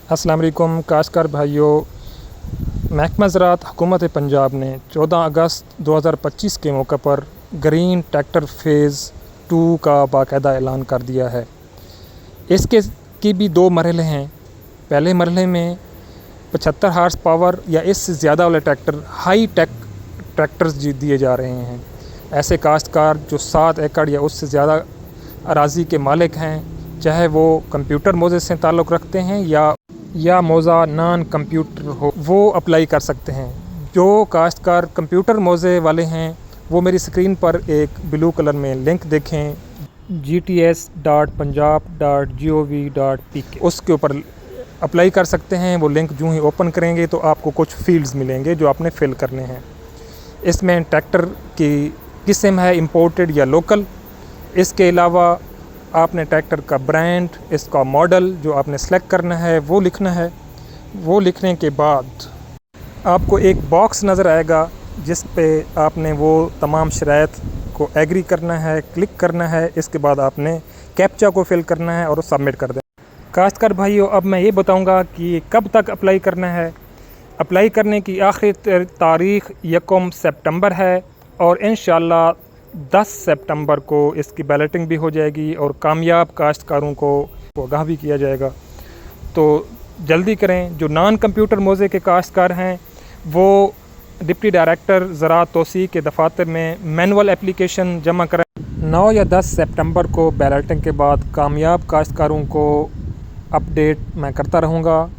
अस्सलाम वालेकुम काश्तकार भाइयों। महकमा ज़राअत हुकूमत पंजाब ने 14 अगस्त 2025 के मौके पर ग्रीन ट्रैक्टर फ़ेज़ 2 का बाकायदा ऐलान कर दिया है। इसके की भी 2 मरहले हैं। पहले मरहले में 75 हार्स पावर या इससे ज़्यादा वाले ट्रैक्टर हाई टेक ट्रैक्टर्स दिए जा रहे हैं। ऐसे काश्तकार जो 7 एकड़ या उससे ज़्यादा अराज़ी के मालिक हैं, चाहे वो कंप्यूटर मोज़े से ताल्लुक़ रखते हैं या मोज़ा नॉन कंप्यूटर हो, वो अप्लाई कर सकते हैं। जो काश्तकार कंप्यूटर मोज़े वाले हैं वो मेरी स्क्रीन पर एक ब्लू कलर में लिंक देखें gts.punjab.gov.pk, उसके ऊपर अप्लाई कर सकते हैं। वो लिंक जो ही ओपन करेंगे तो आपको कुछ फील्ड्स मिलेंगे जो आपने फ़िल करने हैं। इसमें ट्रैक्टर की किस्म है इंपोर्टेड या लोकल। इसके अलावा आपने ट्रैक्टर का ब्रांड, इसका मॉडल जो आपने सेलेक्ट करना है वो लिखना है। वो लिखने के बाद आपको एक बॉक्स नज़र आएगा जिस पे आपने वो तमाम शराइत को एग्री करना है, क्लिक करना है। इसके बाद आपने कैप्चा को फिल करना है और सबमिट कर देना। काश्तकार भाइयों, अब मैं ये बताऊंगा कि कब तक अप्लाई करना है। अप्लाई करने की आखिरी तारीख़ 1 सितंबर है और इंशाअल्लाह 10 सितंबर को इसकी बैलेटिंग भी हो जाएगी और कामयाब काश्तकारों को आगाह भी किया जाएगा। तो जल्दी करें। जो नॉन कंप्यूटर मोज़े के काश्तकार हैं वो डिप्टी डायरेक्टर ज़राअत तौसीक़ के दफ़ातर में मैनुअल एप्लीकेशन जमा करें। 9 या 10 सितंबर को बैलेटिंग के बाद कामयाब काश्तकारों को अपडेट मैं करता रहूँगा।